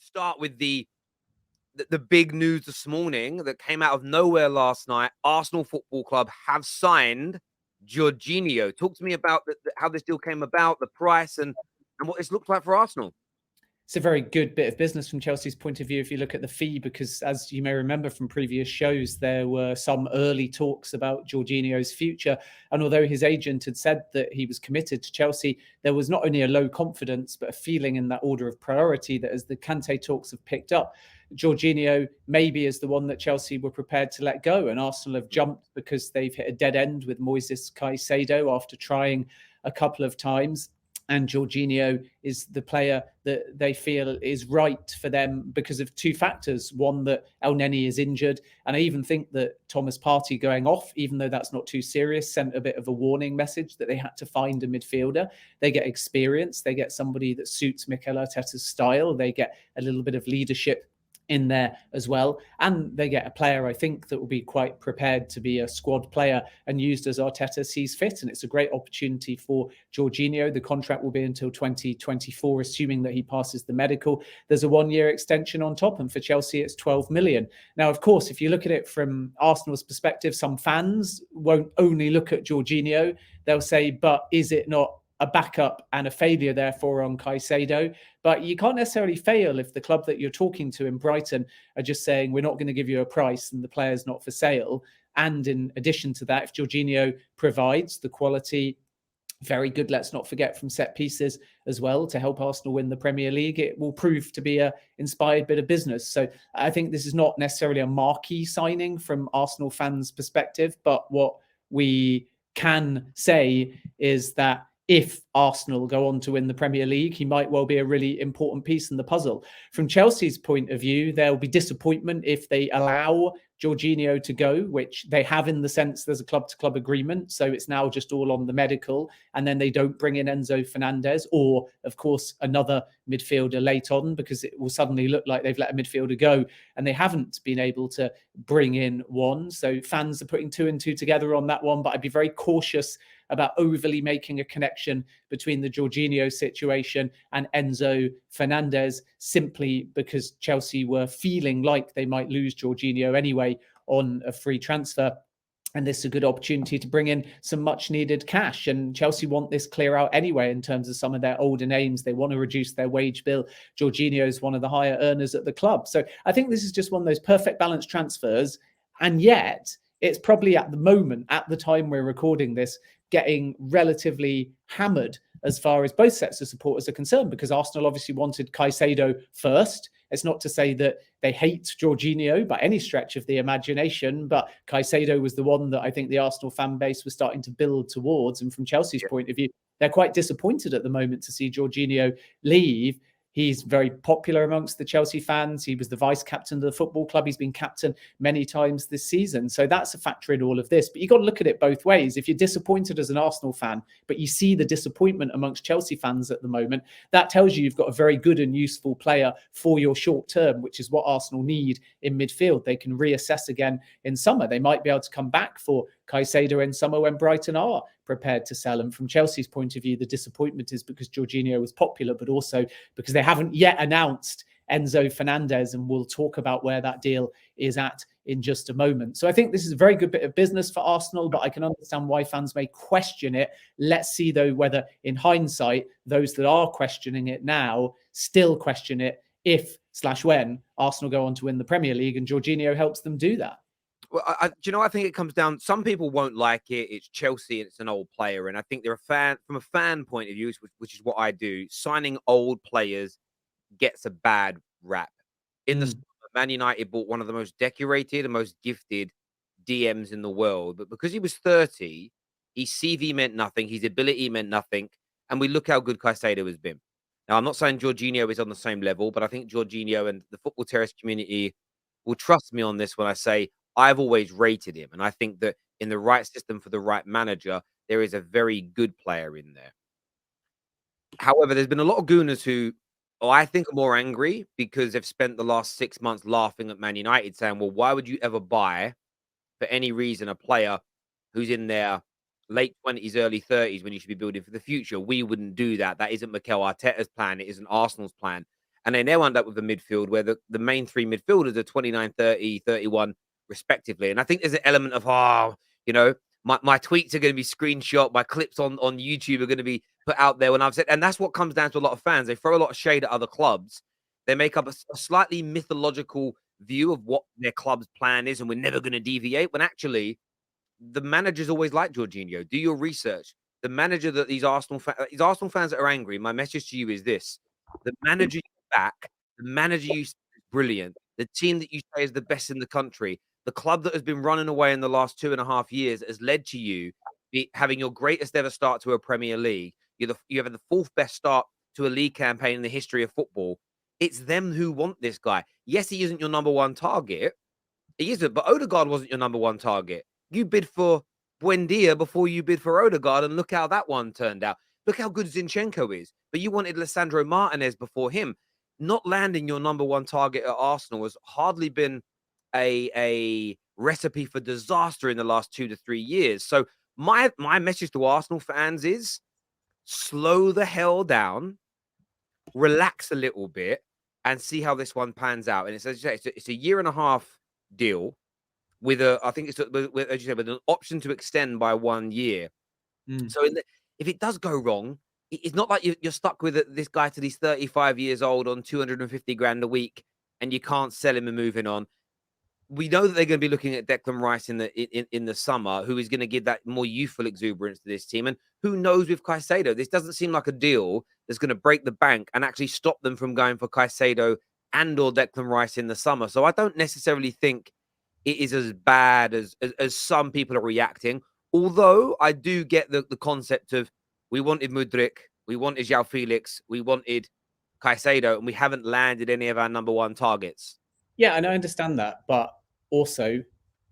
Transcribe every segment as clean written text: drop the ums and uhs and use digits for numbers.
start with the big news this morning that came out of nowhere last night. Arsenal Football Club have signed Jorginho. Talk to me about how this deal came about, the price, and what this looks like for Arsenal. It's a very good bit of business from Chelsea's point of view if you look at the fee, because as you may remember from previous shows, there were some early talks about Jorginho's future. And although his agent had said that he was committed to Chelsea, there was not only a low confidence, but a feeling in that order of priority that as the Kante talks have picked up, Jorginho maybe is the one that Chelsea were prepared to let go. And Arsenal have jumped because they've hit a dead end with Moises Caicedo after trying a couple of times. And Jorginho is the player that they feel is right for them because of two factors. One, that El Neni is injured. And I even think that Thomas Partey going off, even though that's not too serious, sent a bit of a warning message that they had to find a midfielder. They get experience. They get somebody that suits Mikel Arteta's style. They get a little bit of leadership in there as well. And they get a player, I think, that will be quite prepared to be a squad player and used as Arteta sees fit. And it's a great opportunity for Jorginho. The contract will be until 2024, assuming that he passes the medical. There's a 1-year extension on top. And for Chelsea, it's 12 million. Now, of course, if you look at it from Arsenal's perspective, some fans won't only look at Jorginho. They'll say, but is it not a backup and a failure, therefore, on Caicedo? But you can't necessarily fail if the club that you're talking to in Brighton are just saying, we're not going to give you a price and the player's not for sale. And in addition to that, if Jorginho provides the quality, very good, let's not forget, from set pieces as well, to help Arsenal win the Premier League, it will prove to be an inspired bit of business. So I think this is not necessarily a marquee signing from Arsenal fans' perspective, but what we can say is that if Arsenal go on to win the Premier League, he might well be a really important piece in the puzzle. From Chelsea's point of view, there'll be disappointment if they allow Jorginho to go, which they have in the sense there's a club-to-club agreement. So it's now just all on the medical. And then they don't bring in Enzo Fernandez or, of course, another midfielder late on, because it will suddenly look like they've let a midfielder go and they haven't been able to bring in one. So fans are putting 2 and 2 together on that one. But I'd be very cautious about overly making a connection between the Jorginho situation and Enzo Fernandez, simply because Chelsea were feeling like they might lose Jorginho anyway on a free transfer. And this is a good opportunity to bring in some much needed cash. And Chelsea want this clear out anyway in terms of some of their older names. They want to reduce their wage bill. Jorginho is one of the higher earners at the club. So I think this is just one of those perfect balanced transfers. And yet it's probably at the moment, at the time we're recording this, getting relatively hammered as far as both sets of supporters are concerned, because Arsenal obviously wanted Caicedo first. It's not to say that they hate Jorginho by any stretch of the imagination, but Caicedo was the one that I think the Arsenal fan base was starting to build towards. And from Chelsea's point of view, they're quite disappointed at the moment to see Jorginho leave. He's very popular amongst the Chelsea fans. He was the vice captain of the football club. He's been captain many times this season. So that's a factor in all of this. But you've got to look at it both ways. If you're disappointed as an Arsenal fan, but you see the disappointment amongst Chelsea fans at the moment, that tells you you've got a very good and useful player for your short term, which is what Arsenal need in midfield. They can reassess again in summer. They might be able to come back for Caicedo in summer when Brighton are prepared to sell. And from Chelsea's point of view, the disappointment is because Jorginho was popular, but also because they haven't yet announced Enzo Fernandez, and we'll talk about where that deal is at in just a moment. So I think this is a very good bit of business for Arsenal, but I can understand why fans may question it. Let's see, though, whether in hindsight, those that are questioning it now still question it if/when Arsenal go on to win the Premier League, and Jorginho helps them do that. Well, do you know, I think it comes down, some people won't like it. It's Chelsea and it's an old player. And I think they're from a fan point of view, which is what I do, signing old players gets a bad rap. In the summer, Man United bought one of the most decorated and most gifted DMs in the world. But because he was 30, his CV meant nothing. His ability meant nothing. And we look how good Caicedo has been. Now, I'm not saying Jorginho is on the same level, but I think Jorginho and the Football Terrace community will trust me on this when I say I've always rated him. And I think that in the right system for the right manager, there is a very good player in there. However, there's been a lot of gooners who I think are more angry because they've spent the last 6 months laughing at Man United, saying, well, why would you ever buy, for any reason, a player who's in their late 20s, early 30s when you should be building for the future? We wouldn't do that. That isn't Mikel Arteta's plan. It isn't Arsenal's plan. and they now end up with a midfield where the main three midfielders are 29, 30, 31 respectively. And I think there's an element of, my tweets are going to be screenshot, my clips on YouTube are going to be put out there when I've said, and that's what comes down to a lot of fans. They throw a lot of shade at other clubs. They make up a slightly mythological view of what their club's plan is, and we're never going to deviate. When actually, the managers always like Jorginho. Do your research. The manager that these Arsenal fans that are angry. My message to you is this: the manager you back, the manager you say is brilliant, the team that you say is the best in the country, the club that has been running away in the last 2.5 years has led to you having your greatest ever start to a Premier League. You have the fourth best start to a league campaign in the history of football. It's them who want this guy. Yes, he isn't your number one target. He isn't, but Odegaard wasn't your number one target. You bid for Buendia before you bid for Odegaard, and look how that one turned out. Look how good Zinchenko is. But you wanted Lissandro Martinez before him. Not landing your number one target at Arsenal has hardly been a recipe for disaster in the last 2 to 3 years. So my message to Arsenal fans is slow the hell down, relax a little bit, and see how this one pans out. And it's a year and a half deal with I think it's as you said, with an option to extend by 1 year. So if it does go wrong, it's not like you're stuck with this guy till he's 35 years old on 250 grand a week, and you can't sell him and moving on. We know that they're going to be looking at Declan Rice in the summer, who is going to give that more youthful exuberance to this team. And who knows with Caicedo? This doesn't seem like a deal that's going to break the bank and actually stop them from going for Caicedo and or Declan Rice in the summer. So I don't necessarily think it is as bad as some people are reacting. Although I do get the concept of we wanted Mudryk, we wanted João Felix, we wanted Caicedo, and we haven't landed any of our number one targets. Yeah, and I understand that, but also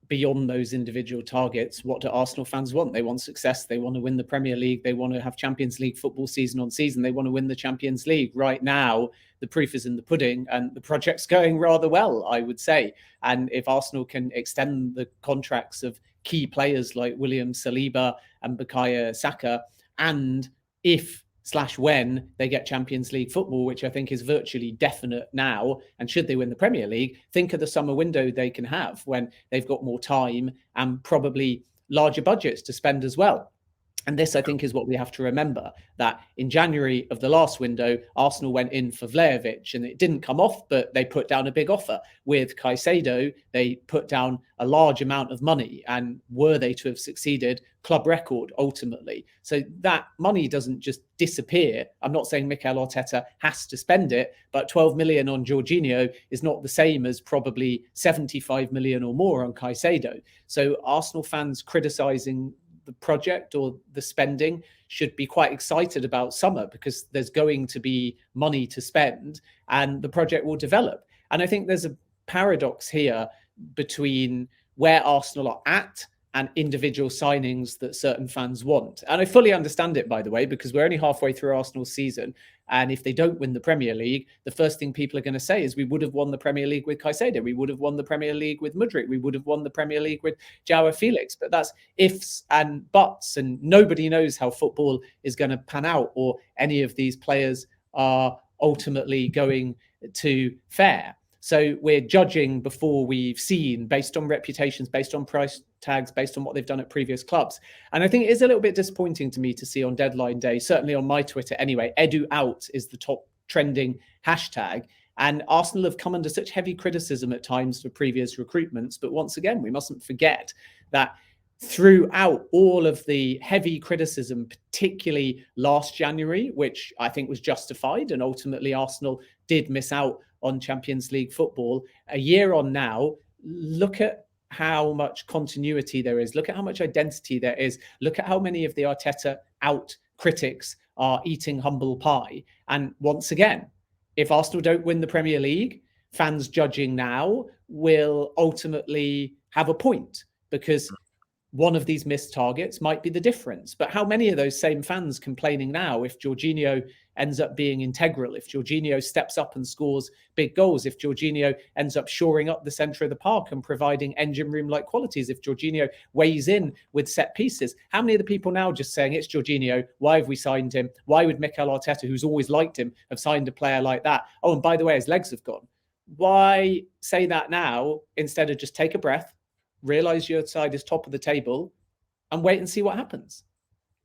beyond those individual targets, what do Arsenal fans want? They want success. They want to win the Premier League. They want to have Champions League football season on season. They want to win the Champions League. Right now, the proof is in the pudding, and the project's going rather well, I would say. And if Arsenal can extend the contracts of key players like William Saliba and Bukayo Saka, and if/when they get Champions League football, which I think is virtually definite now, and should they win the Premier League, think of the summer window they can have when they've got more time and probably larger budgets to spend as well. And this, I think, is what we have to remember, that in January of the last window, Arsenal went in for Vlahovic and it didn't come off, but they put down a big offer. With Caicedo, they put down a large amount of money, and were they to have succeeded, club record ultimately. So that money doesn't just disappear. I'm not saying Mikel Arteta has to spend it, but 12 million on Jorginho is not the same as probably 75 million or more on Caicedo. So Arsenal fans criticising the project or the spending should be quite excited about summer, because there's going to be money to spend and the project will develop. And I think there's a paradox here between where Arsenal are at and individual signings that certain fans want. And I fully understand it, by the way, because we're only halfway through Arsenal's season. And if they don't win the Premier League, the first thing people are going to say is we would have won the Premier League with Caicedo. We would have won the Premier League with Mudryk. We would have won the Premier League with João Felix. But that's ifs and buts, and nobody knows how football is going to pan out or any of these players are ultimately going to fare. So we're judging before we've seen, based on reputations, based on price tags, based on what they've done at previous clubs. And I think it is a little bit disappointing to me to see on deadline day, certainly on my Twitter anyway, Edu out is the top trending hashtag. And Arsenal have come under such heavy criticism at times for previous recruitments. But once again, we mustn't forget that throughout all of the heavy criticism, particularly last January, which I think was justified, and ultimately Arsenal did miss out on Champions League football, a year on now, look at how much continuity there is. Look at how much identity there is. Look at how many of the Arteta out critics are eating humble pie. And once again, if Arsenal don't win the Premier League, fans judging now will ultimately have a point, because one of these missed targets might be the difference. But how many of those same fans complaining now if Jorginho ends up being integral, if Jorginho steps up and scores big goals, if Jorginho ends up shoring up the centre of the park and providing engine room-like qualities, if Jorginho weighs in with set pieces? How many of the people now just saying it's Jorginho, why have we signed him? Why would Mikel Arteta, who's always liked him, have signed a player like that? Oh, and by the way, his legs have gone. Why say that now instead of just take a breath, realize your side is top of the table, and wait and see what happens?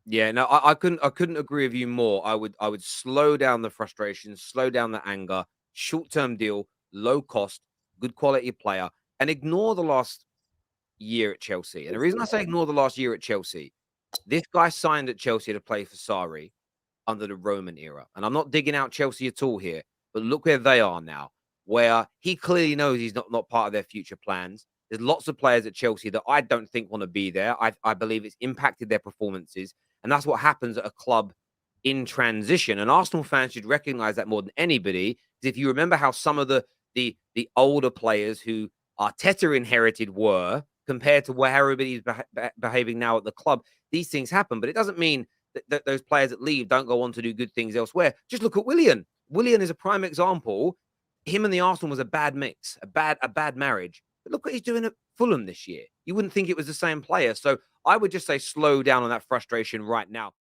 Yeah, no, I couldn't agree with you more. I would slow down the frustration, slow down the anger, short-term deal, low cost, good quality player, and ignore the last year at Chelsea. And the reason I say ignore the last year at Chelsea, this guy signed at Chelsea to play for Sarri under the Roman era. And I'm not digging out Chelsea at all here, but look where they are now, where he clearly knows he's not part of their future plans. There's lots of players at Chelsea that I don't think want to be there. I believe it's impacted their performances. And that's what happens at a club in transition. And Arsenal fans should recognize that more than anybody. Because if you remember how some of the older players who Arteta inherited were compared to how everybody's behaving now at the club, these things happen. But it doesn't mean that those players that leave don't go on to do good things elsewhere. Just look at Willian. Willian is a prime example. Him and the Arsenal was a bad mix, a bad marriage. But look what he's doing at Fulham this year. You wouldn't think it was the same player. So I would just say slow down on that frustration right now.